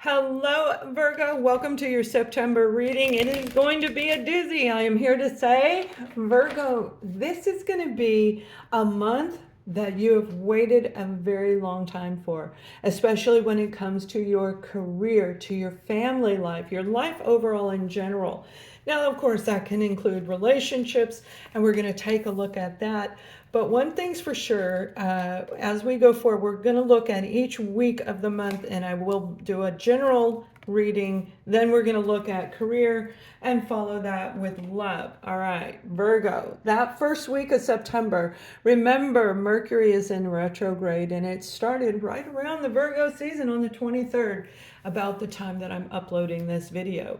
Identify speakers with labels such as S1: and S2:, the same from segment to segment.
S1: Hello, Virgo. Welcome to your September reading. It is going to be a doozy. I am here to say, Virgo, this is going to be a month that you have waited a very long time for, especially when it comes to your career, to your family life, your life overall in general. Now, of course, that can include relationships, and we're going to take a look at that. But one thing's for sure, as we go forward, we're going to look at each week of the month, and I will do a general reading. Then we're going to look at career and follow that with love. All right, Virgo, that first week of September, remember Mercury is in retrograde, and it started right around the Virgo season on the 23rd, about the time that I'm uploading this video.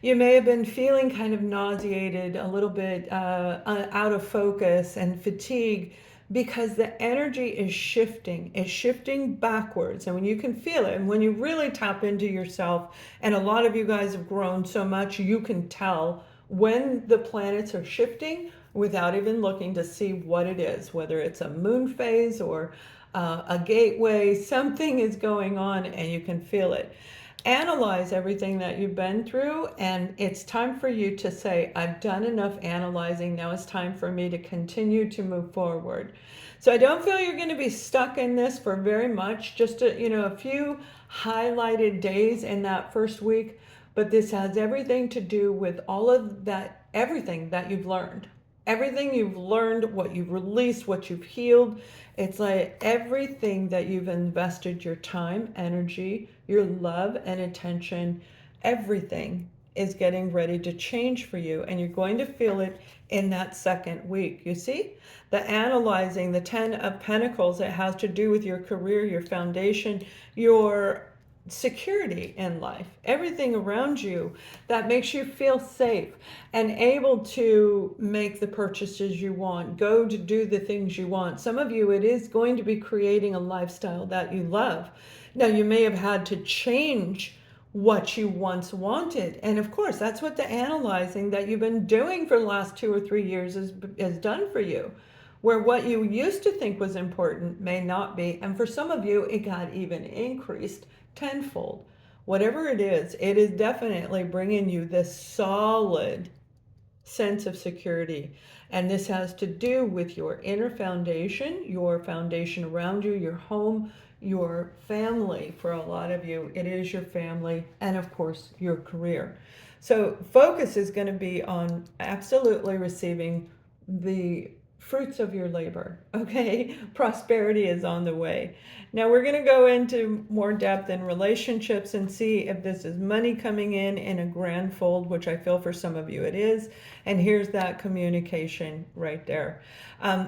S1: You may have been feeling kind of nauseated, a little bit out of focus and fatigue because the energy is shifting. It's shifting backwards. And when you can feel it, and when you really tap into yourself, and a lot of you guys have grown so much, you can tell when the planets are shifting without even looking to see what it is, whether it's a moon phase or a gateway, something is going on and you can feel it. Analyze everything that you've been through, and it's time for you to say, I've done enough analyzing. Now it's time for me to continue to move forward. So I don't feel you're going to be stuck in this for very much, just a few highlighted days in that first week, but this has everything to do with all of that, everything that you've learned. Everything you've learned, what you've released, what you've healed. It's like everything that you've invested your time, energy, your love and attention, everything is getting ready to change for you, and you're going to feel it in that second week. You see, the analyzing, the 10 of Pentacles, it has to do with your career, your foundation, your security in life, everything around you that makes you feel safe and able to make the purchases you want, go to do the things you want. Some of you, it is going to be creating a lifestyle that you love. Now, you may have had to change what you once wanted. And of course, that's what the analyzing that you've been doing for the last 2 or 3 years has done for you. Where what you used to think was important may not be. And for some of you, it got even increased tenfold. Whatever it is definitely bringing you this solid sense of security. And this has to do with your inner foundation, your foundation around you, your home, your family. For a lot of you, it is your family, and of course, your career. So focus is going to be on absolutely receiving the fruits of your labor. Okay, prosperity is on the way. Now we're going to go into more depth in relationships and see if this is money coming in a grand fold, which I feel for some of you it is. And here's that communication right there.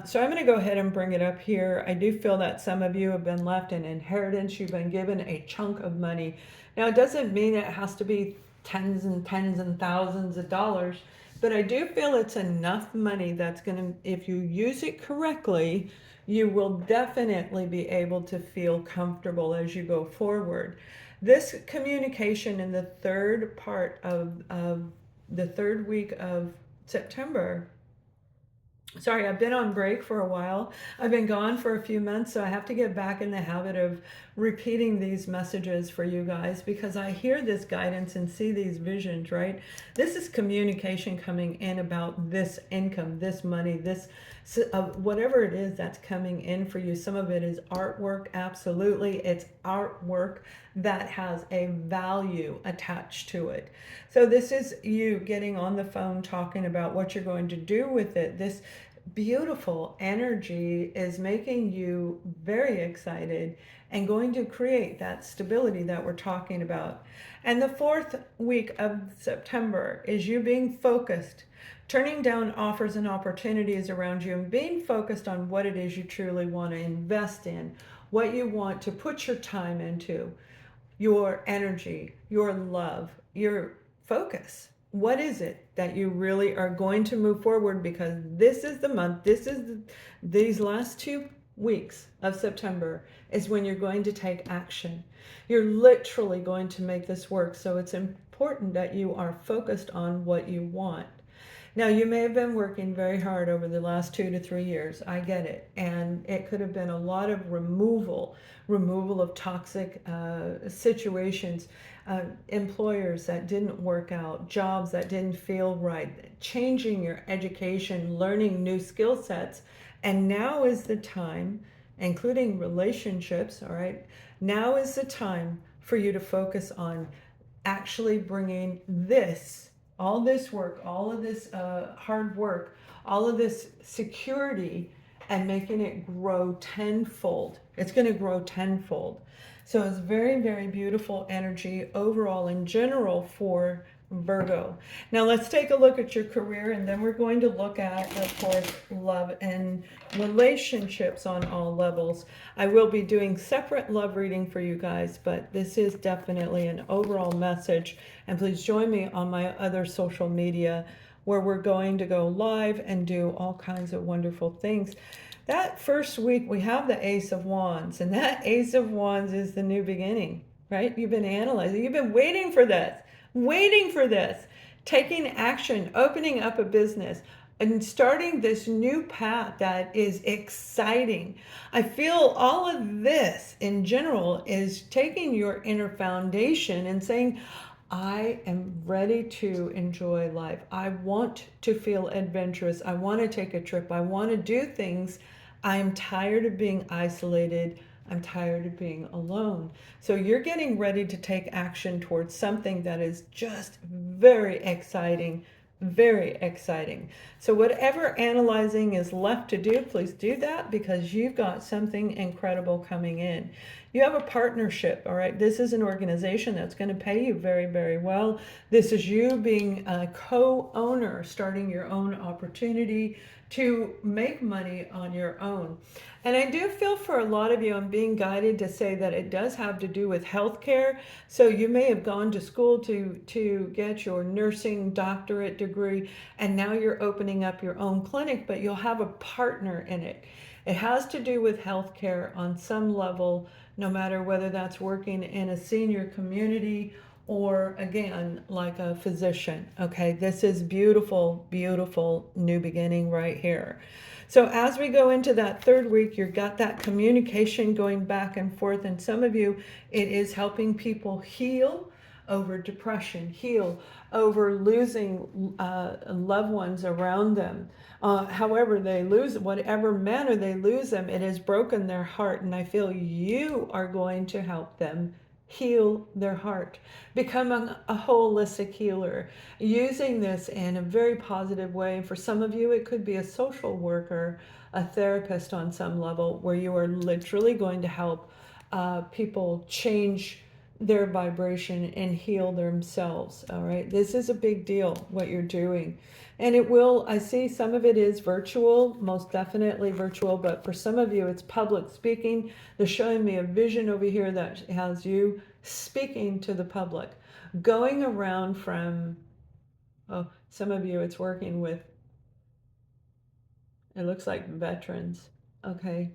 S1: So I'm going to go ahead and bring it up here. I do feel that some of you have been left an inheritance. You've been given a chunk of money. Now it doesn't mean it has to be tens and tens and thousands of dollars, but I do feel it's enough money that's going to, if you use it correctly, you will definitely be able to feel comfortable as you go forward. This communication in the third part of the third week of September. Sorry, I've been on break for a while. I've been gone for a few months, so I have to get back in the habit of repeating these messages for you guys because I hear this guidance and see these visions, right? This is communication coming in about this income, this money, this whatever it is that's coming in for you. Some of it is artwork, absolutely. It's artwork that has a value attached to it. So this is you getting on the phone talking about what you're going to do with it. This beautiful energy is making you very excited and going to create that stability that we're talking about. And the fourth week of September is you being focused, turning down offers and opportunities around you and being focused on what it is you truly want to invest in, what you want to put your time into, your energy, your love, your focus. What is it that you really are going to move forward? Because this is the month, these last 2 weeks of September is when you're going to take action. You're literally going to make this work. So it's important that you are focused on what you want. Now, you may have been working very hard over the last 2 to 3 years. I get it. And it could have been a lot of removal of toxic situations, employers that didn't work out, jobs that didn't feel right, changing your education, learning new skill sets. And now is the time, including relationships, all right? Now is the time for you to focus on actually bringing all this work, all of this hard work, all of this security, and making it grow tenfold. It's going to grow tenfold. So it's very, very beautiful energy overall in general for Virgo. Now let's take a look at your career, and then we're going to look at, of course, love and relationships on all levels. I will be doing separate love reading for you guys, but this is definitely an overall message. And please join me on my other social media where we're going to go live and do all kinds of wonderful things. That first week, we have the Ace of Wands, and that Ace of Wands is the new beginning, right? You've been analyzing, you've been waiting for this, taking action, opening up a business, and starting this new path that is exciting. I feel all of this in general is taking your inner foundation and saying, I am ready to enjoy life. I want to feel adventurous. I want to take a trip. I want to do things. I'm tired of being isolated. I'm tired of being alone. So you're getting ready to take action towards something that is just very exciting, very exciting. So whatever analyzing is left to do, please do that, because you've got something incredible coming in. You have a partnership, all right? This is an organization that's going to pay you very, very well. This is you being a co-owner, starting your own opportunity to make money on your own. And I do feel for a lot of you, I'm being guided to say that it does have to do with healthcare. So you may have gone to school to get your nursing doctorate degree, and now you're opening up your own clinic, but you'll have a partner in it. It has to do with healthcare on some level, no matter whether that's working in a senior community or, again, like a physician. Okay, this is beautiful, beautiful new beginning right here. So as we go into that third week, you've got that communication going back and forth. And some of you, it is helping people heal over depression, heal over losing loved ones around them. However they lose, whatever manner they lose them, it has broken their heart. And I feel you are going to help them heal their heart, become a holistic healer, using this in a very positive way. And for some of you, it could be a social worker, a therapist on some level, where you are literally going to help people change their vibration and heal themselves. All right, this is a big deal, what you're doing. And it will, I see some of it is virtual, most definitely virtual, but for some of you it's public speaking. They're showing me a vision over here that has you speaking to the public, going around from, oh, some of you it's working with, it looks like veterans, okay,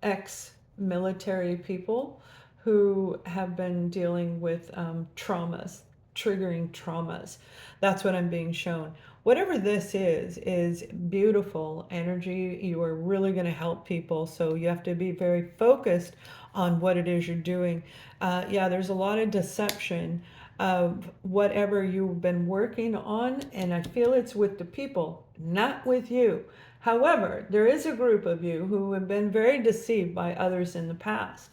S1: ex-military people who have been dealing with traumas, triggering traumas. That's what I'm being shown. Whatever this is beautiful energy. You are really going to help people. So you have to be very focused on what it is you're doing. Yeah, there's a lot of deception of whatever you've been working on, and I feel it's with the people, not with you. However, there is a group of you who have been very deceived by others in the past.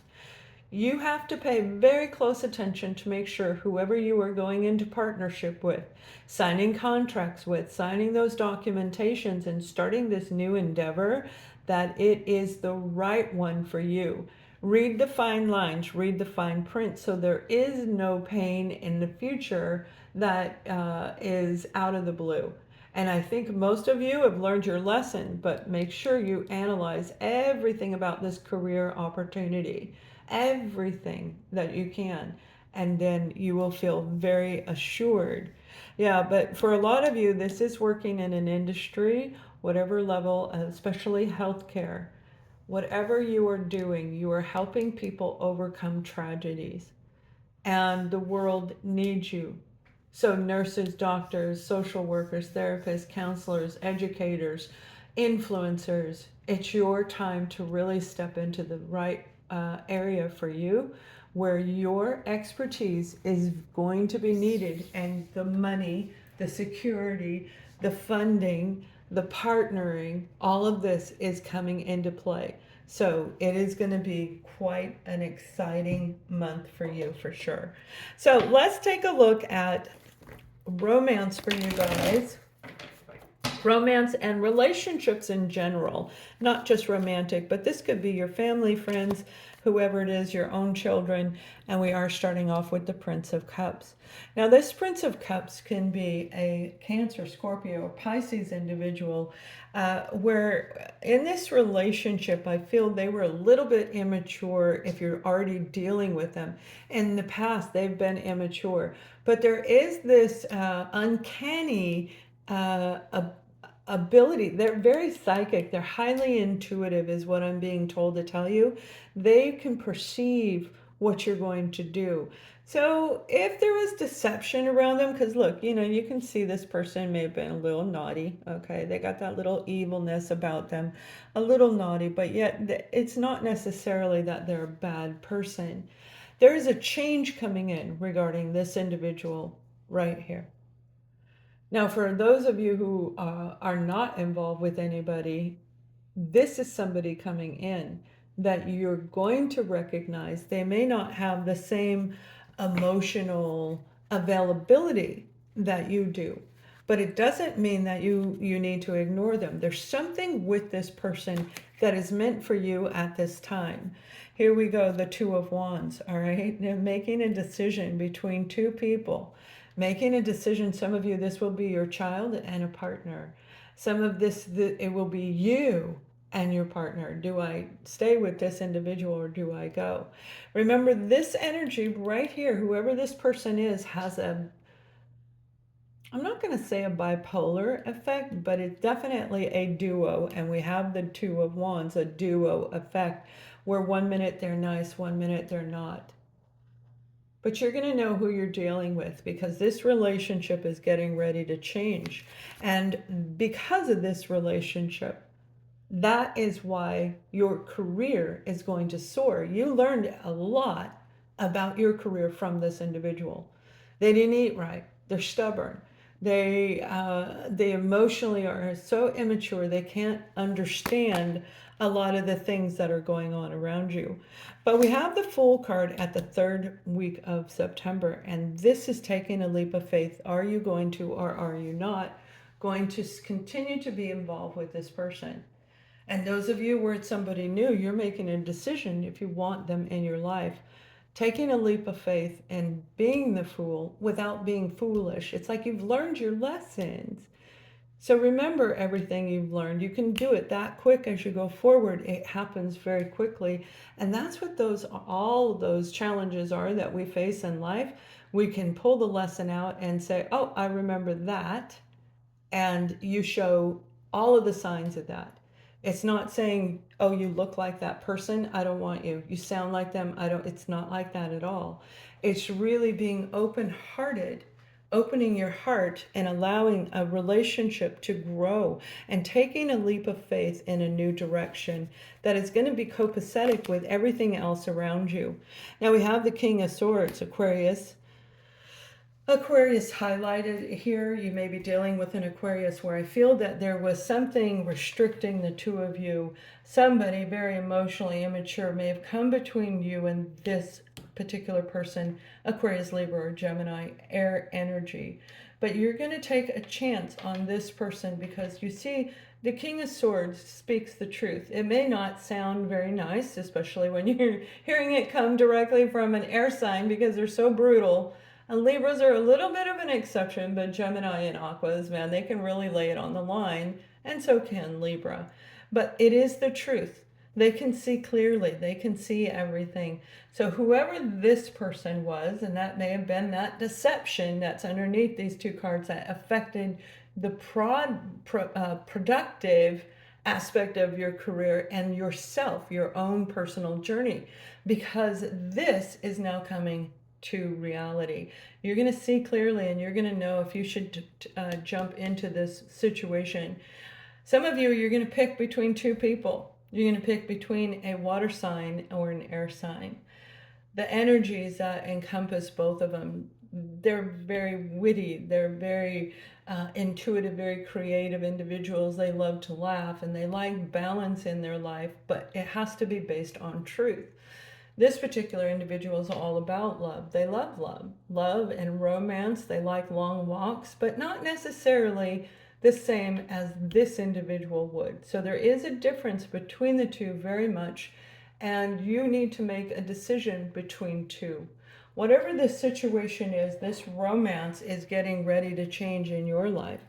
S1: You have to pay very close attention to make sure whoever you are going into partnership with, signing contracts with, signing those documentations and starting this new endeavor, that it is the right one for you. Read the fine lines, read the fine print, so there is no pain in the future that is out of the blue. And I think most of you have learned your lesson, but make sure you analyze everything about this career opportunity, everything that you can, and then you will feel very assured. Yeah, but for a lot of you, this is working in an industry, whatever level, especially healthcare. Whatever you are doing, you are helping people overcome tragedies, and the world needs you. So nurses, doctors, social workers, therapists, counselors, educators, influencers, it's your time to really step into the right area for you where your expertise is going to be needed, and the money, the security, the funding, the partnering, all of this is coming into play. So it is going to be quite an exciting month for you for sure. So let's take a look at romance for you guys. Romance and relationships in general, not just romantic, but this could be your family, friends, whoever it is, your own children. And we are starting off with the Prince of Cups. Now, this Prince of Cups can be a Cancer, Scorpio, or Pisces individual where in this relationship, I feel they were a little bit immature if you're already dealing with them. In the past, they've been immature. But there is this uncanny ability. They're very psychic. They're highly intuitive, is what I'm being told to tell you. They can perceive what you're going to do. So if there was deception around them, because look, you can see this person may have been a little naughty. Okay, they got that little evilness about them, a little naughty, but yet it's not necessarily that they're a bad person. There is a change coming in regarding this individual right here. Now, for those of you who are not involved with anybody, this is somebody coming in that you're going to recognize. They may not have the same emotional availability that you do, but it doesn't mean that you need to ignore them. There's something with this person that is meant for you at this time. Here we go, the Two of Wands, all right? They're making a decision between two people. Making a decision, some of you, this will be your child and a partner. Some of this, it will be you and your partner. Do I stay with this individual or do I go? Remember, this energy right here, whoever this person is, has I'm not going to say a bipolar effect, but it's definitely a duo. And we have the Two of Wands, a duo effect, where 1 minute they're nice, 1 minute they're not. But you're going to know who you're dealing with because this relationship is getting ready to change. And because of this relationship, that is why your career is going to soar. You learned a lot about your career from this individual. They didn't eat right. They're stubborn. They emotionally are so immature they can't understand a lot of the things that are going on around you. But we have the Fool card at the 3rd week of September, and this is taking a leap of faith. Are you going to, or are you not going to continue to be involved with this person? And those of you where it's somebody new, you're making a decision if you want them in your life. Taking a leap of faith and being the fool without being foolish. It's like you've learned your lessons. So remember everything you've learned. You can do it that quick as you go forward. It happens very quickly. And that's what all those challenges are that we face in life. We can pull the lesson out and say, oh, I remember that. And you show all of the signs of that. It's not saying, oh, you look like that person, I don't want you. You sound like them, I don't. It's not like that at all. It's really being open-hearted, opening your heart and allowing a relationship to grow and taking a leap of faith in a new direction that is going to be copacetic with everything else around you. Now we have the King of Swords, Aquarius. Aquarius highlighted here. You may be dealing with an Aquarius where I feel that there was something restricting the two of you. Somebody very emotionally immature may have come between you and this particular person, Aquarius, Libra, or Gemini, air energy. But you're going to take a chance on this person because you see the King of Swords speaks the truth. It may not sound very nice, especially when you're hearing it come directly from an air sign because they're so brutal. And Libras are a little bit of an exception, but Gemini and Aquas, man, they can really lay it on the line, and so can Libra. But it is the truth. They can see clearly. They can see everything. So whoever this person was, and that may have been that deception that's underneath these two cards that affected the productive aspect of your career and yourself, your own personal journey, because this is now coming to reality. You're going to see clearly, and you're going to know if you should jump into this situation. Some of you, you're going to pick between two people. You're going to pick between a water sign or an air sign. The energies that encompass both of them, they're very witty, they're very intuitive, very creative individuals. They love to laugh and they like balance in their life, but it has to be based on truth. This particular individual is all about love. They love love and romance. They like long walks, but not necessarily the same as this individual would. So there is a difference between the two very much, and you need to make a decision between two. Whatever the situation is, this romance is getting ready to change in your life.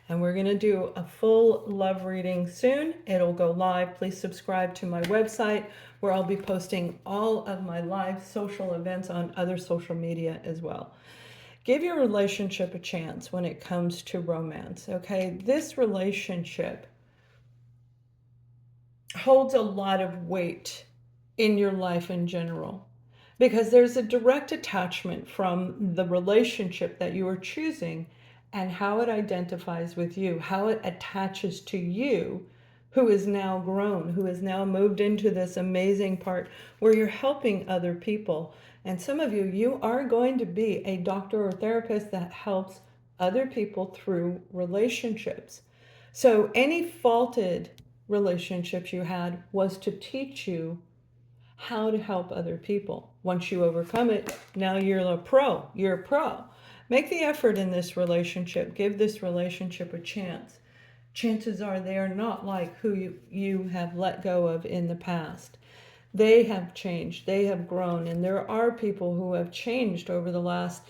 S1: And we're going to do a full love reading soon. It'll go live. Please subscribe to my website where I'll be posting all of my live social events on other social media as well. Give your relationship a chance when it comes to romance, okay? This relationship holds a lot of weight in your life in general, because there's a direct attachment from the relationship that you are choosing and how it identifies with you, how it attaches to you, who is now grown, who has now moved into this amazing part where you're helping other people. And some of you, you are going to be a doctor or therapist that helps other people through relationships. So any faulted relationships you had was to teach you how to help other people. Once you overcome it, now you're a pro. You're a pro. Make the effort in this relationship. Give this relationship a chance. Chances are they are not like who you have let go of in the past. They have changed. They have grown. And there are people who have changed over the last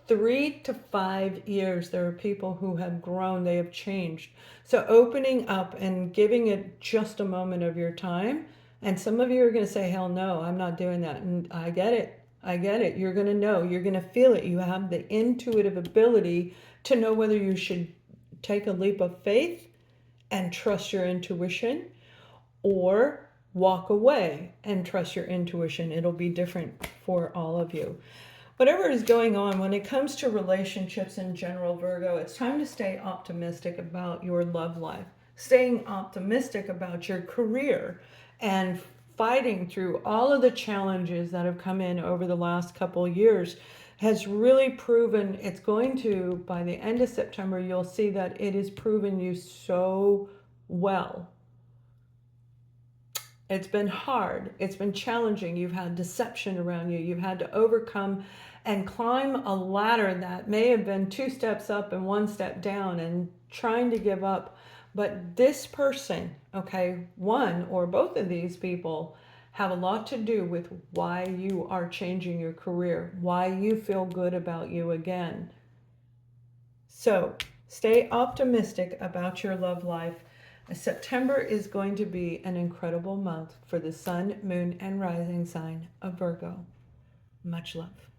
S1: 3 to 5 years. There are people who have grown. They have changed. So opening up and giving it just a moment of your time. And some of you are going to say, hell no, I'm not doing that. And I get it. I get it. You're going to know. You're going to feel it. You have the intuitive ability to know whether you should take a leap of faith and trust your intuition, or walk away and trust your intuition. It'll be different for all of you. Whatever is going on when it comes to relationships in general, Virgo, it's time to stay optimistic about your love life, staying optimistic about your career, and fighting through all of the challenges that have come in over the last couple of years has really proven it's going to, by the end of September, you'll see that it has proven you so well. It's been hard. It's been challenging. You've had deception around you. You've had to overcome and climb a ladder that may have been 2 steps up and 1 step down and trying to give up. But this person, okay, one or both of these people have a lot to do with why you are changing your career, why you feel good about you again. So stay optimistic about your love life. September is going to be an incredible month for the sun, moon, and rising sign of Virgo. Much love.